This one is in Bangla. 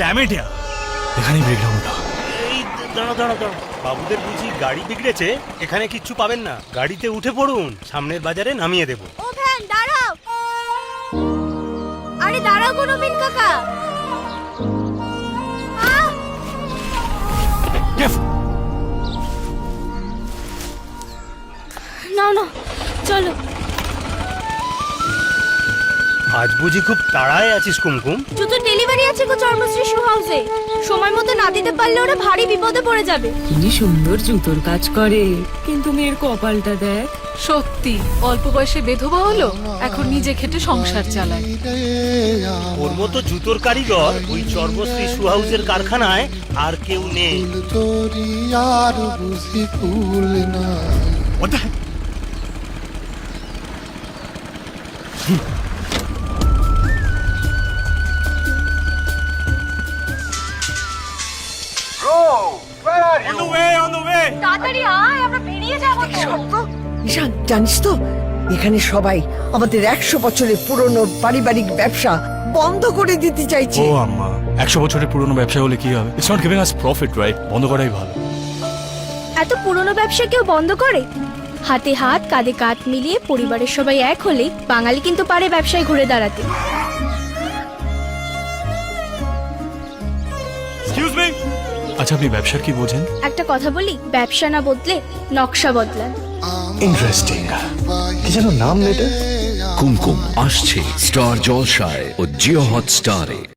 ড্যাম ইট, এখানেই ব্রেক ডাউনটা। এই দাঁড়া দাঁড়া দাঁড়া, বাবুদের বুঝি গাড়ি বিগড়েছে? এখানে কিচ্ছু পাবেন না, গাড়িতে উঠে পড়ুন, সামনের বাজারে নামিয়ে দেবো। ও ভ্যান দাঁড়াও, আরে দাঁড়াও গো নবীন কাকা। আহ! না না, চলো। আজ বুঝি খুব তাড়ায় আছিস কুমকুম? জুতো ডেলিভারি আছে গো চর্মশ্রী শু হাউসে, সময় মতো না দিতে পারলে ওরা ভারী বিপদে পড়ে যাবে। কি সুন্দর জুতোর কাজ করে, কিন্তু মেয়ের কপালটা দেখ। সত্যি অল্প বয়সে বেধবা হলো, এখন নিজে খেটে সংসার চালায়। ওর মতো জুতোর কারিগর ওই চর্মশ্রী শু হাউসের কারখানায় আর কেউ নেই। What the heck? On the way, on the way. তাড়াতাড়ি আয়, আমরা বেরিয়ে যাবো তো। ঈশান, জানিস তো এখানে সবাই আমাদের 100 বছরের পুরনো পারিবারিক ব্যবসা বন্ধ করে দিতে চাইছে। ও আম্মা, 100 বছরের পুরনো ব্যবসা হলে কি হবে? It's not giving us profit, right? বন্ধ করাই ভালো। এত পুরনো ব্যবসা কেউ বন্ধ করে? হাতে হাত কাঁধে কাঁধ মিলিয়ে পরিবারের সবাই এক হলেই বাঙালি কিন্তু পারে ব্যবসায় ঘুরে দাঁড়াতে। Excuse me. আচ্ছা, আপনি ব্যবসার কি বোঝেন? একটা কথা বলি, ব্যবসা না বদলে নকশা বদলান। ইন্টারেস্টিং। কি যেন নাম মেয়েটা? কুমকুম আসছে স্টার জলসায় ও জিও হটস্টারে।